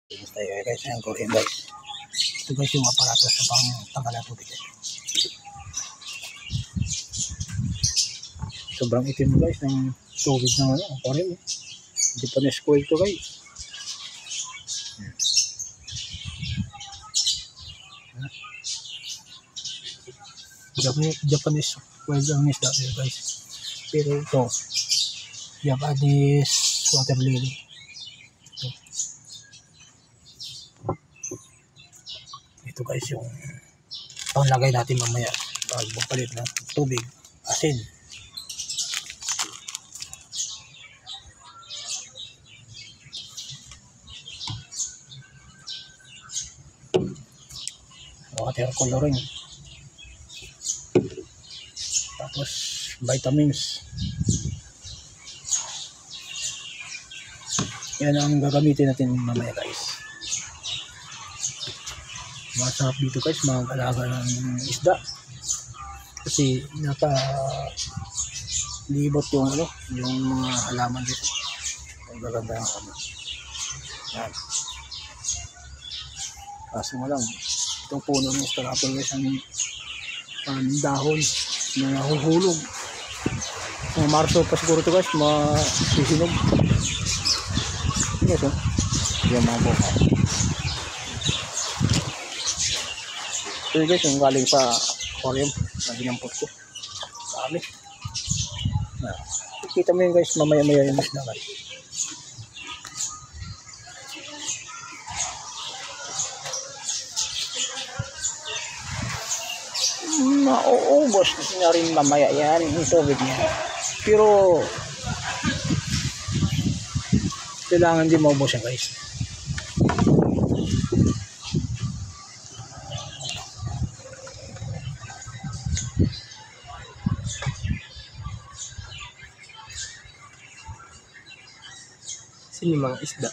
Linis tayo guys, ang Korean guys. Ito guys yung aparato sa pang tanggalan tubig guys. Sobrang itim guys ng tubig ng Korean. Japanese coil to guys. Japanese coil ang isda guys. Pero ito Japanese water lily. Ito guys yung panglagay natin mamaya pag magpalit ng tubig, asin. Water coloring. Tapos vitamins. Yan ang gagamitin natin mamaya guys. Masarap dito guys mag-alaga ng isda kasi libot yung yung mga halaman dito. Ang gaganda ng kami. Yan. Kaso nga lang itong puno ng isda apple guys ang dahon na nahuhulog. Mga Marso pa siguro ito guys masisinog. Guys yan mga buka. Ito guys yung galing sa aquarium na dinampot ko. Dami. Kita mo yun guys mamaya-maya yung isda guys. Mauubos na rin mamaya yan yung tubig niya. Pero kailangan din maubos yan guys. Sino mga isda?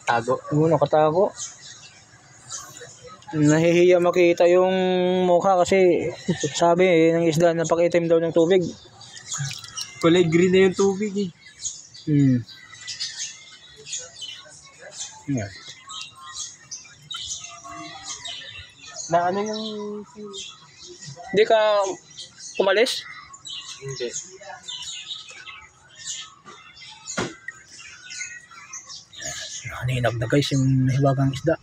Tago. Yung nakatago. Nahihiya makita yung mukha kasi sabi ng isda napakitim daw ng tubig. Kulay green na yung tubig eh. Yan. Na ano yung... Hindi ka umalis? Hindi. Naninag na guys yung hiwagang isda.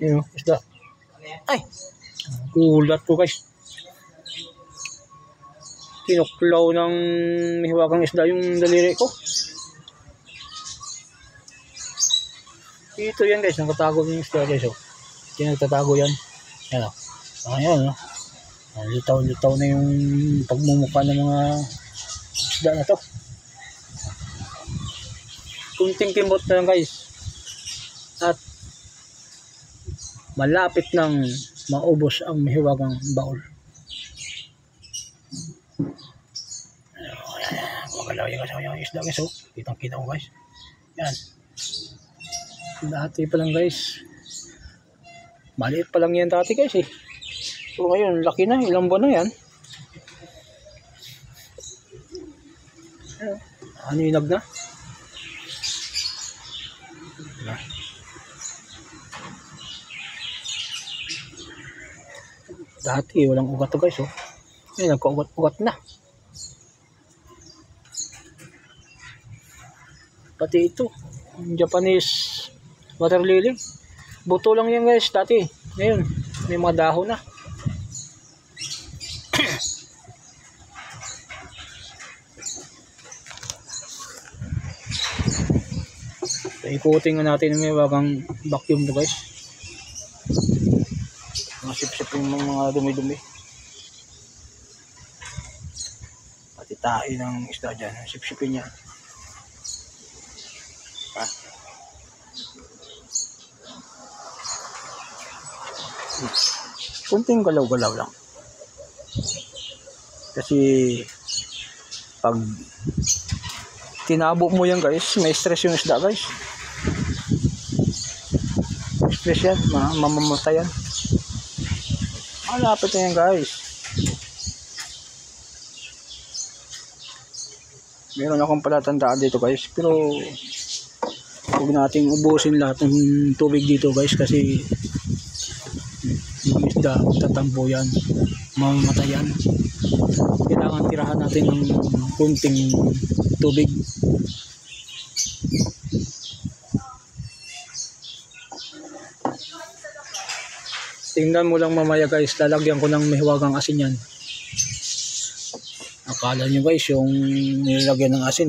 Yun isda. Ay! Gulat ko guys. Kinuklaw ng hiwagang isda yung daliri ko. Ito yan guys, nakatago yung isda guys. Hindi nagtatago yan. Yan o. Ayan o. Litaw-litaw na yung pagmumukha ng mga isda na to. Kunting kimot na lang guys. At malapit nang maubos ang hiwagang baul. Magalaw yung isda guys. Kitang-kita ko guys. Yan. Dati pa lang guys. Maliit pa lang yan dati guys eh. So ngayon, laki na. Ilang buwan na yan. Aninag na. Dati, walang ugat to guys. Ngayon, nagka-ugat-ugat na. Pati ito. Japanese water lily. Buto lang yan guys dati. Ngayon, may mga dahon na. Ikutin nga natin yung may wagang vacuum to guys. Masip-sip yung mga dumi-dumi. Pati tayo ng isda dyan. Sip-sipin niya. Kunting galaw-galaw lang. Kasi pag tinabo mo yan guys, may stress yung isda guys. Stress yan, mamamatay yan. Malapit na yan guys. Meron akong palatandaan dito guys, pero huwag nating ubusin lahat ng tubig dito guys, kasi yung isda tatambo yan, mamamatay yan. Kailangan tirahan natin ng kunting tubig. Tingnan mo lang mamaya guys, lalagyan ko ng mahiwagang asin yan. Akala nyo guys, yung nilagyan ng asin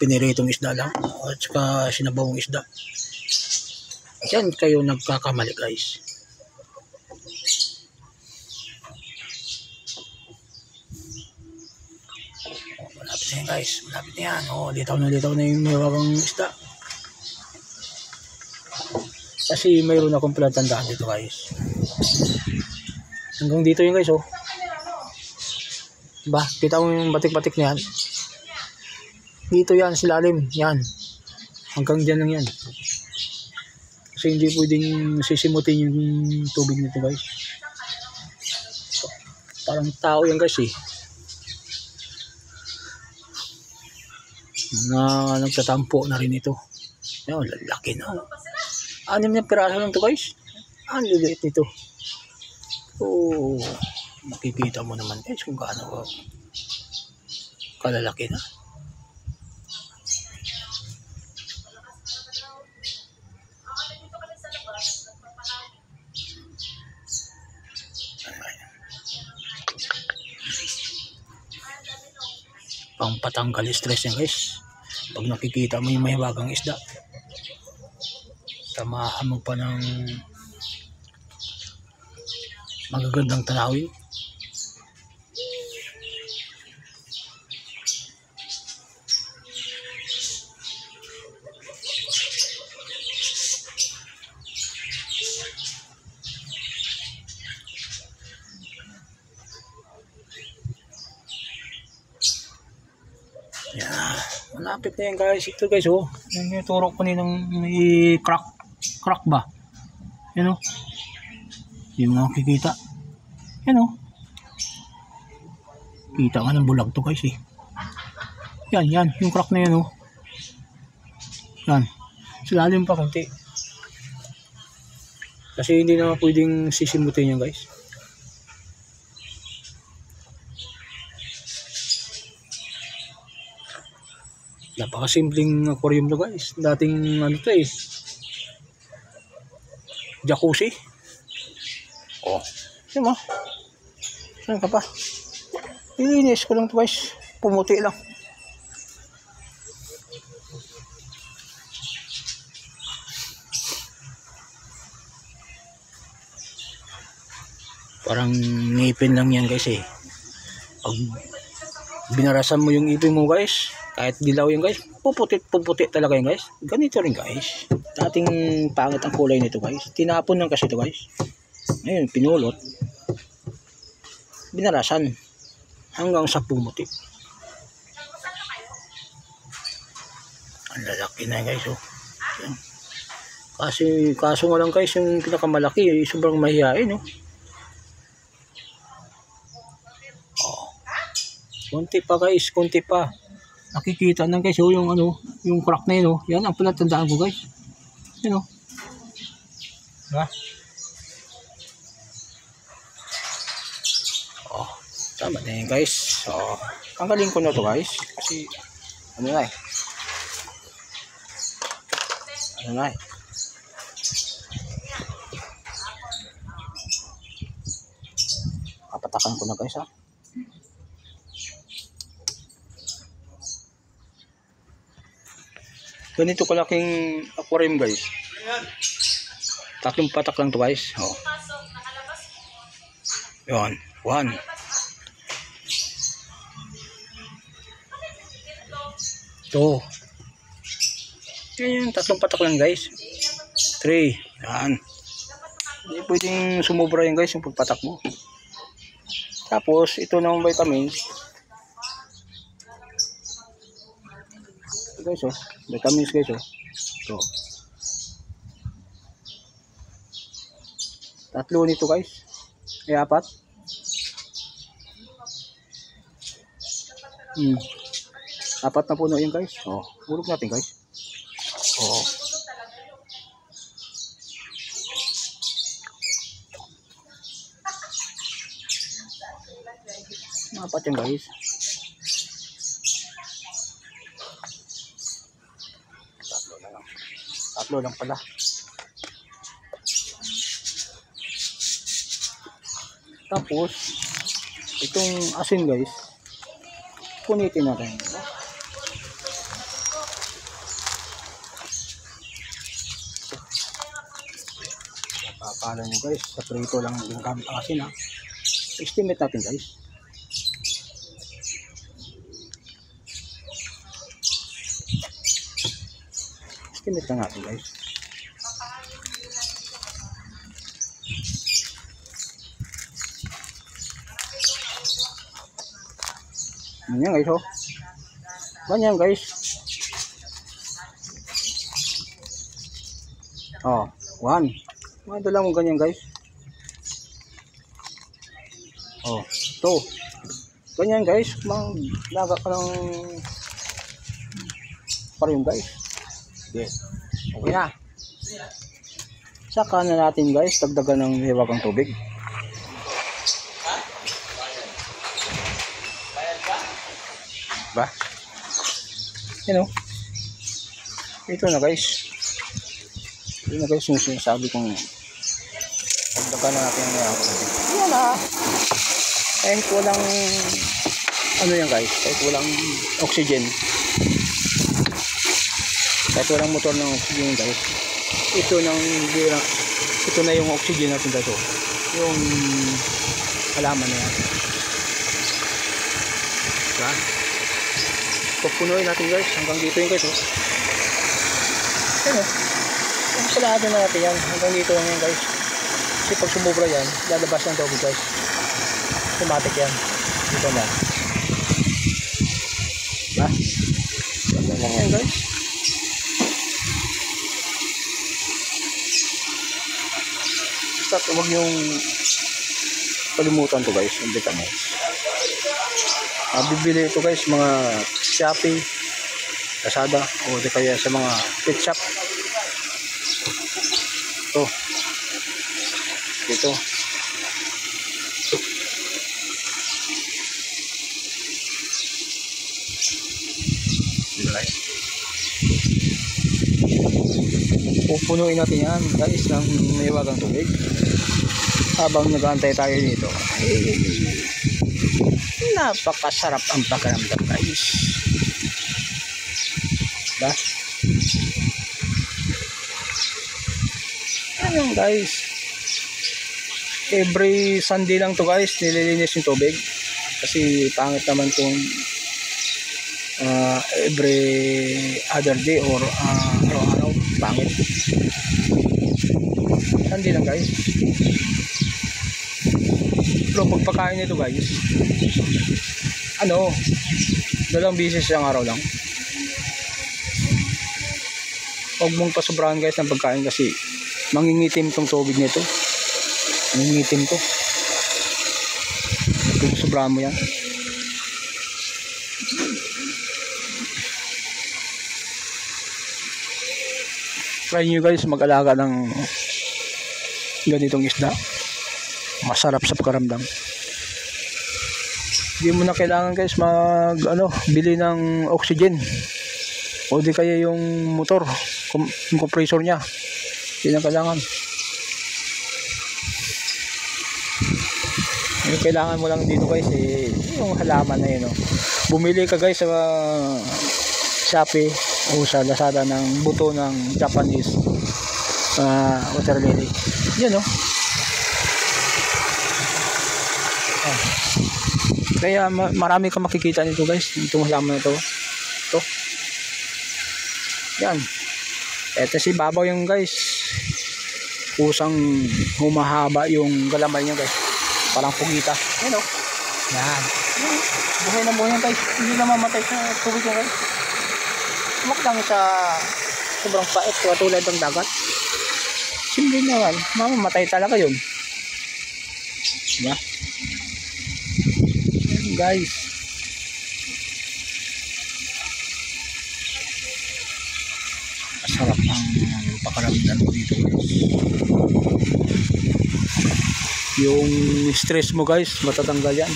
piniritong isda lang at saka sinabawang isda. Yan kayo nagkakamali guys. Malapit na yan guys, malapit na yan. Litaw na yung mahiwagang isda. Kasi mayroon akong palatandaan dito guys. Hanggang dito yun guys Diba? Kita mo yung batik-batik na yan. Dito yan, silalim. Yan. Hanggang dyan lang yan. Kasi hindi pwedeng sisimutin yung tubig nito guys. Parang tao yan guys na nagtatampo na rin ito. Yan, lalaki na. 6 na piraso lang ito guys. Ang liliit nito. Makikita mo naman guys kung gaano kalalaki na. Pang patanggal stress yan guys. Pag nakikita mo yung mahiwagang isda, samahan mo pa ng magagandang tanawin. Yan, malapit na yan guys. Ito guys yung turo ko nilang crack ba? Yan hindi mo nakikita. Yan kita nga ng bulag to guys yan yung crack na yan yan, silalim pa konti kasi hindi naman pwedeng sisimutin yan guys. Napakasimpleng aquarium to guys. Dating jacuzzi. Diba? Saan ka pa? Ilinis ko lang to guys. Pumuti lang. Parang ngipin lang yan guys Pag binarasan mo yung ipin mo guys, kahit dilaw yung guys, puputi talaga yung guys. Ganito rin guys. Dating pangit ang kulay nito guys. Tinapon lang kasi ito guys. Ngayon pinulot, binarasan hanggang sa pumuti. Ang lalaki na guys kaso nga lang guys, yung pinakamalaki sobrang mahihain konti pa guys, konti pa. Nakikita na guys yung crack na yun yan ang palatandaan ko guys. Yan diba? Tama na yun guys. Tanggalin ko na to guys kasi kapatakan ko na guys Ganito kalaking aquarium guys. 3 patak lang to guys. Yan, 1. Ito. Yan, 3 patak lang guys. 3. Yan. Hindi pwedeng sumubra yan guys yung pagpatak mo. Tapos ito ng vitamins. Ito guys vitamins guys Ito. 3 nito guys. 4. Apat na puno yan guys. Oh, hulog natin guys. Oh. Apat yan guys. Tatlo na lang. Tatlo lang pala. Tapos, itong asin guys, punitin natin. Akala nyo guys, sa prito lang yung gamit ang asin ha. Estimate natin guys. Estimate na natin guys. Ganyan guys oh. Ganyan guys. Oh, 1. Ito lang mo ganyan guys. Oh, 2. Ganyan guys. Laga ka ng parehong guys. Okay. Okay na. Saka na natin guys, dagdagan ng hiwagang tubig. Ba? Yan o. Ito na guys. Ito na guys yung sinasabi kong dagdagan na natin ang hiwagang tubig. Yan na. Kahit walang ano yan guys, kahit walang oxygen. Kahit walang motor ng oxygen guys, ito na yung oxygen natin dito, yung halaman na yan, diba? Pupunuin natin guys hanggang dito yung guys oh. Yan oh, palado na natin yan hanggang dito lang yan guys, kasi pag sumubra yan lalabas ng tubig guys, automatic yan dito na, diba? Yan lang yan guys. At huwag yung kalimutan to guys, yung vitamins. Bibili ito guys mga Shopee, Lazada o di kaya sa mga pet shop. Ito dito pupunuin natin yan guys ng mahiwagang tubig habang nag-aantay tayo dito. Napakasarap ang pakiramdam guys, diba? Ayun guys, every Sunday lang to guys nililinis yung tubig kasi pangit naman kung every other day or araw-araw, pangit. Sunday lang guys. Pero pagpakain nito guys, dalawang beses ang araw lang. Huwag mong pasobrahan guys ng pagkain kasi mangingitim tong tubig nito, mangingitim to kung sobrahan mo yan. Try nyo guys mag-alaga ng ganitong isda, masarap sa pagkaramdam. Hindi mo na kailangan guys bili ng oxygen o di kaya yung motor, yung compressor nya, hindi na kailangan. Yung kailangan mo lang dito guys yung halaman na yun bumili ka guys sa Shopee o sa Lazada ng buto ng Japanese water lily. Yan kaya marami kang makikita nito guys, itong halaman na ito. Yan, eto si babaw yung guys, kusang humahaba yung galamay niya guys, parang pugita. Yan yan, buhay na buhay yan guys, hindi na mamatay sa tubig yan guys. Tumakdang sa sobrang pait katulad ng dagat, simple naman, mamamatay talaga yun, diba? Guys, ang pakaramdam ko dito guys. Yung stress mo guys matatanggal yan,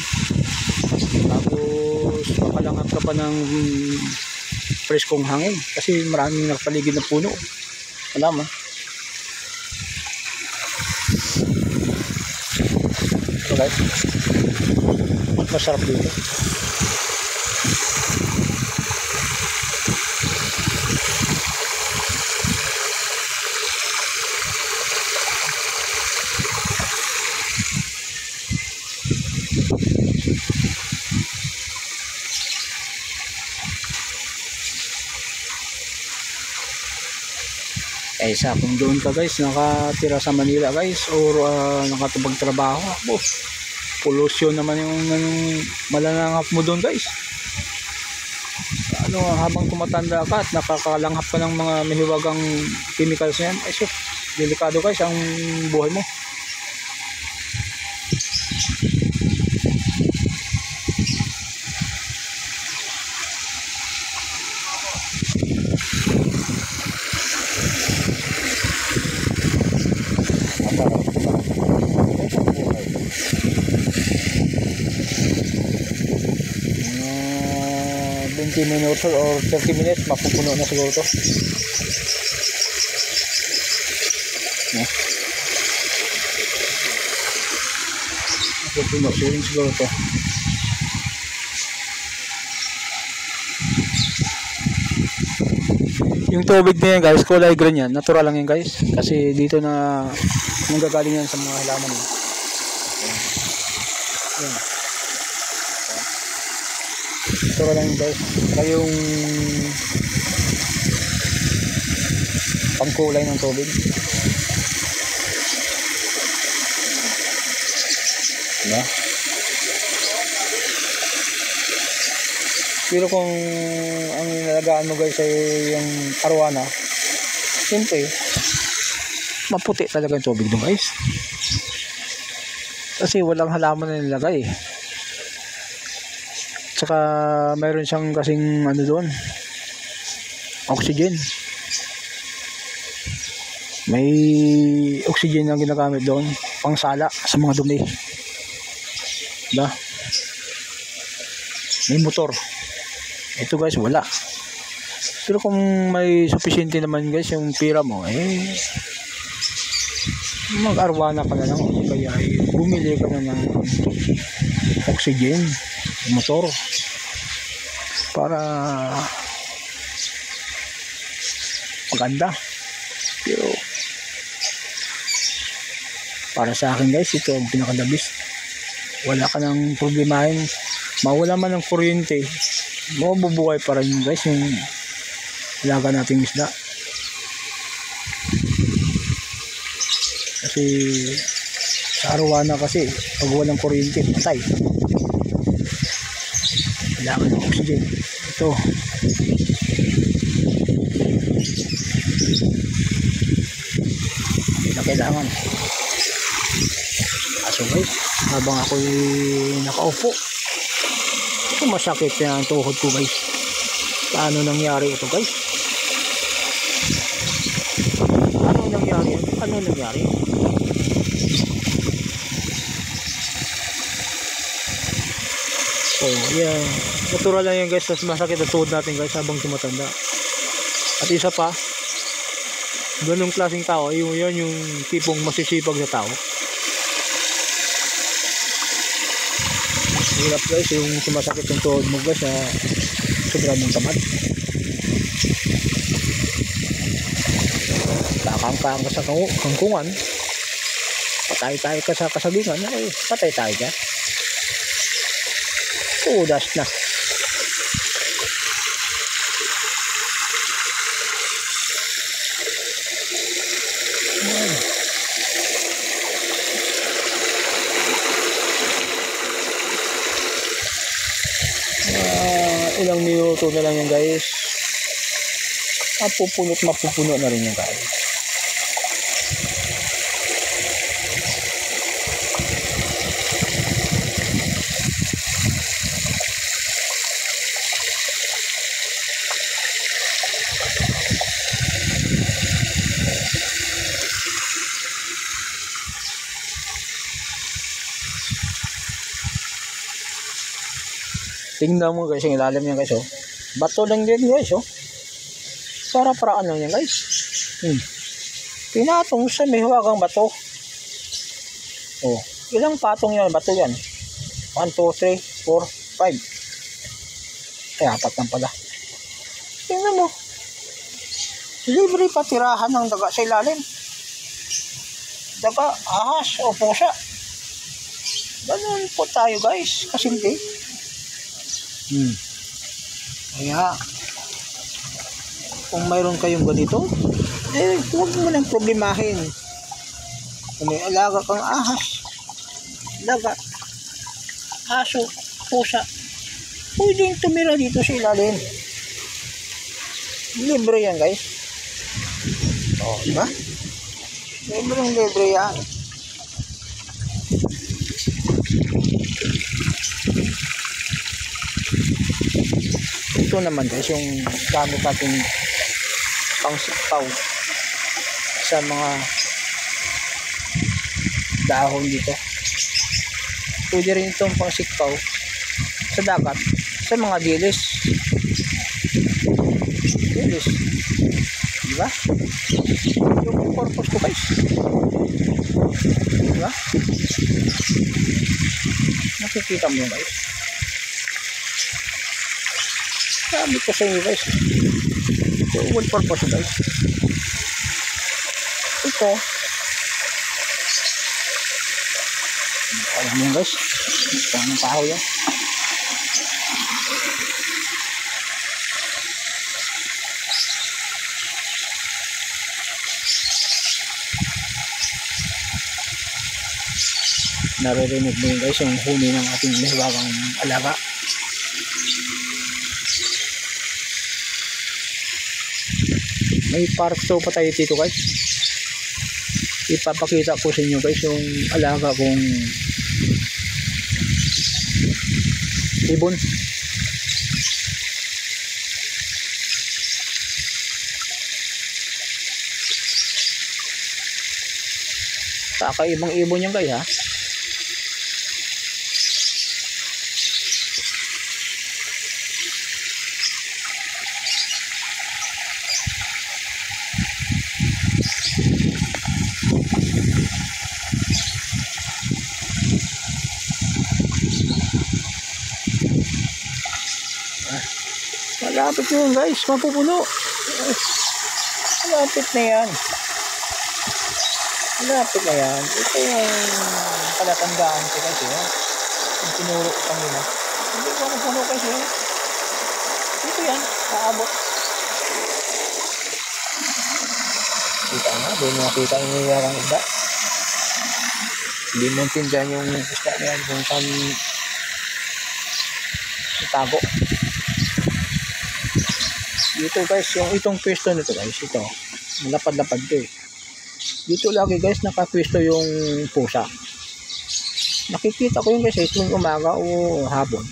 tapos makalangat ka pa ng preskong hangin kasi maraming nakapaligid na puno. Alam mo ito guys, masarap dito. Kaysa kung doon ka guys nakatira sa Manila guys or nakatubag-trabaho, pollution naman yung malanangap mo doon guys. Habang tumatanda ka at nakakalanghap ka ng mga mahiwagang chemicals na yan, ay delikado guys ang buhay mo. Minutes or 30 minutes mapupuno na siguro to. Mapupuno siguro to. Yung tubig na yan guys, kulay green yan, natural lang yan guys, kasi dito na nanggagaling yan sa mga halaman yan. Yan. Natural lang yan guys, kaya yung pangkulay ng tubig. Diba? Pero kung ang nalagaan mo guys ay yung arwana, siyempre maputi talaga yung tubig doon guys, kasi walang halaman na nilagay. Tsaka mayroon siyang kasing ano doon, oxygen, may oxygen na ginagamit doon pangsala sa mga dumi. Diba? May motor. Ito guys wala. Pero kung may sufficiente naman guys yung pira mo, mag-arwana ka na lang, kaya bumili ka na ng oxygen motor para maganda. Pero para sa akin guys, ito ang pinakadabis. Wala ka ng problemahin, mawala man ng kuryente, mabubuhay pa rin guys yung ilaga nating isda. Kasi sa arwana kasi pag walang kuryente patay, kailangan ng oxygen. Ito hindi na kailangan. So guys, habang ako'y nakaupo, ito masakit na ang tuhod ko guys. Paano nangyari ito guys? Ano nangyari? Oh yeah, natural lang yan guys, mas masakit ang tuhod natin guys habang tumatanda. At isa pa, ganung klaseng tao, yan yung tipong masisipag na tao. Hirap guys yung sumasakit yung tuhod mo guys sa sobrang mong tamad. Kakangkang ka sa kangkungan, patay tayo ka sa kasagingan, ay patay tayo ka. Tudas na. Ilang minuto na lang yan guys, mapupuno na rin yan guys. Tingnan mo guys, yung ilalim niya guys, oh. Bato lang din guys, oh. Para-paraan lang yan guys. Pinatong sa may huwagang bato. Oh, ilang patong yan, bato yan? 1, 2, 3, 4, 5. Ay, 4 lang pala. Tingnan mo. Libre patirahan ng daga sa ilalim. Daga, ahas, o pusa. Ganun po tayo guys, kasimple. Kaya, kung mayroon kayong ganito, huwag mo nang problemahin. Kung may alaga kang ahas, daga, aso, pusa, pwedeng tumira dito sa ilalim. Libre yan guys. O, diba? Libre yan. Ito naman guys, yung gamit natin pangsikpaw sa mga dahon dito. Pwede rin itong pangsikpaw sa dagat, sa mga dilis. Diba? Yung purpose ko guys. Diba? Nakikita mo yun guys. Sabi ko sa inyo guys, dual purpose guys. Ito, alam mo guys, ang tao yan. Naririnig mo yun guys, yung huni ng ating mahiwagang alaga. May part 2 pa tayo dito guys. Ipapakita ko sa inyo guys yung alaga kong ibon. Kakaibang ibon yan guys ha. Malapit yun guys, mapupuno. Malapit na yan. Malapit na yan. Ito yung palatandaan ko kasi yun. Yung tinuro ko kanina. Hindi ko mapuno kasi yun. Ito yan, kaabot. Kita na, doon nakita yung niyarang isda. Hindi mo tindihan yung isda na yan kung saan itago. Dito guys, yung itong pwesto nito guys, ito, malapad-lapad to eh. Dito lagi guys, nakapwesto yung pusa. Nakikita ko yung guys, tuwing umaga o hapon.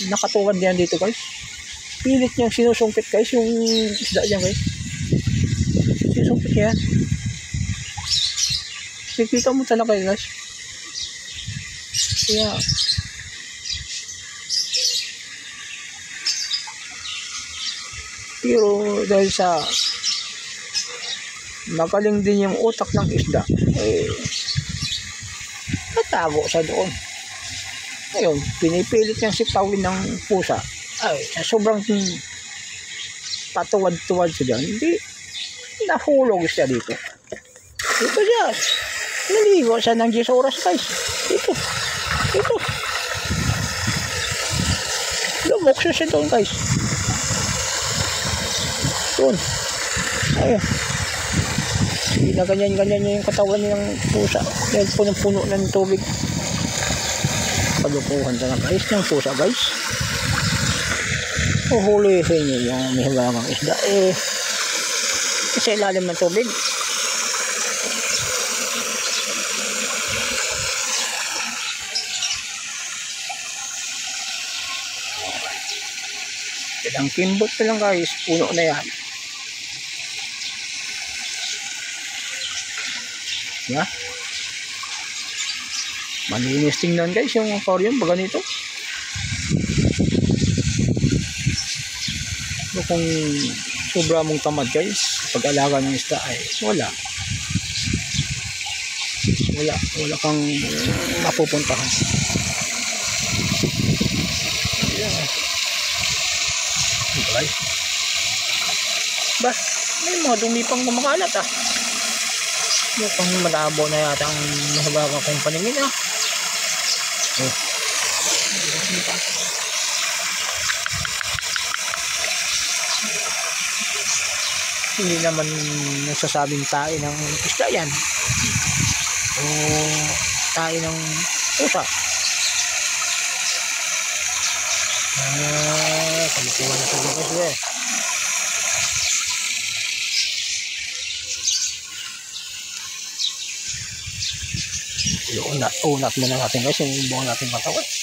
Nakatuwad yan dito guys. Pilit niyang sinusumpit guys, yung isda niya guys. Sinusumpit yan. Nakikita mo talaga guys. Kaya, pero dahil sa magaling din yung utak ng isda, natago sa doon. Ngayon, pinipilit niyang sipawin ng pusa. Ay, sobrang patuwad-tuwad siya dyan. Hindi, nahulog siya dito. Dito siya. Naligo siya ng 10 oras guys. Dito. Lumok siya doon guys. Doon. Ayun. Ginaganyan-ganyan niya yung katawan ng pusa. Dahil punong-puno ng tubig. Palupuhan talaga guys ng pusa guys. Uhuli sa inyo yung mihiwagang isda. Sa ilalim ng tubig. Ilang kimbot na lang guys. Puno na yan. Yeah. Malinis tingnan guys yung aquarium pag ganito. So, kung sobra mong tamad guys, pag-alaga ng isda ay wala kang mapupuntahan. Yeah. Okay. Ba, may mga dumi pang kumakalat ah. Mukhang malabo na yata ang mahabaga kong paningin ah. Oh. Hindi naman nagsasabing tayo ng isda yan o tayo ng pusa. Kalikuhan na ito kasi eh. Unat muna natin guys yung buong natin katawan.